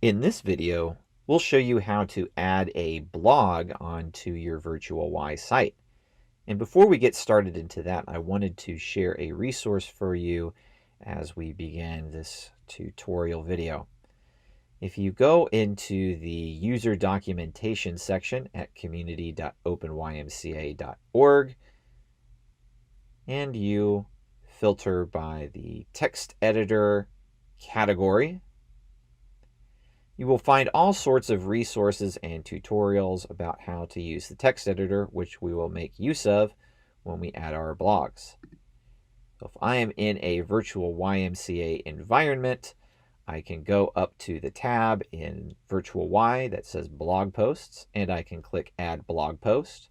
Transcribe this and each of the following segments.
In this video, we'll show you how to add a blog onto your Virtual Y site. And before we get started into that, I wanted to share a resource for you as we begin this tutorial video. If you go into the user documentation section at community.openymca.org and you filter by the text editor category, you will find all sorts of resources and tutorials about how to use the text editor, which we will make use of when we add our blogs. So if I am in a virtual YMCA environment, I can go up to the tab in Virtual Y that says Blog Posts, and I can click Add Blog Post.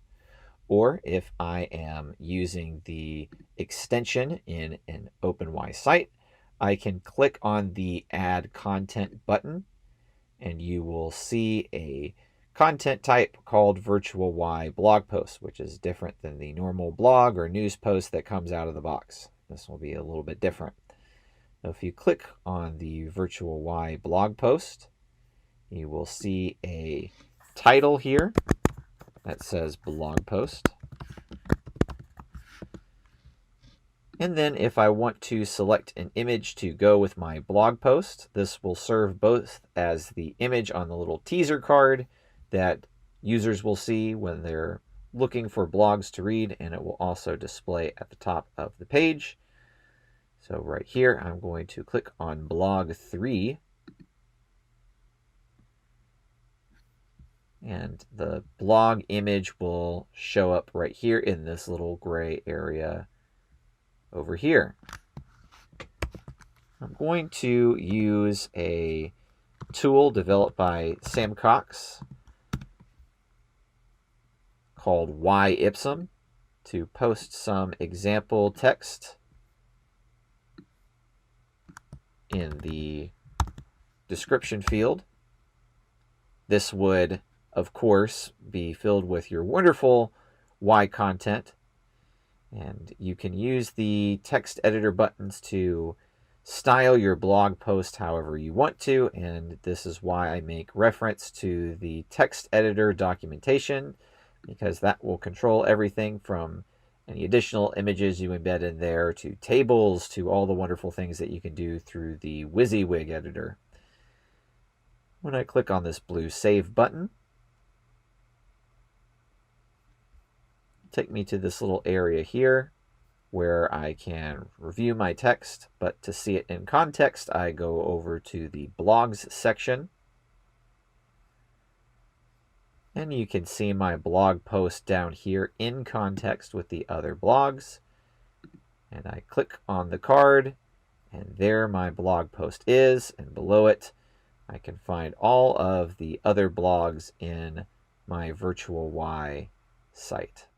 Or if I am using the extension in an OpenY site, I can click on the Add Content button, and you will see a content type called Virtual Y blog post, which is different than the normal blog or news post that comes out of the box. This will be a little bit different. So if you click on the Virtual Y blog post, you will see a title here that says blog post. And then if I want to select an image to go with my blog post, this will serve both as the image on the little teaser card that users will see when they're looking for blogs to read, and it will also display at the top of the page. So right here, I'm going to click on blog 3. And the blog image will show up right here in this little gray area over here. I'm going to use a tool developed by Sam Cox called YIpsum to post some example text in the description field. This would, of course, be filled with your wonderful Y content. And you can use the text editor buttons to style your blog post however you want to, and this is why I make reference to the text editor documentation, because that will control everything from any additional images you embed in there to tables to all the wonderful things that you can do through the WYSIWYG editor. When I click on this blue Save button, take me to this little area here where I can review my text, but to see it in context, I go over to the blogs section. And you can see my blog post down here in context with the other blogs. And I click on the card, and there my blog post is, and below it, I can find all of the other blogs in my Virtual Y site.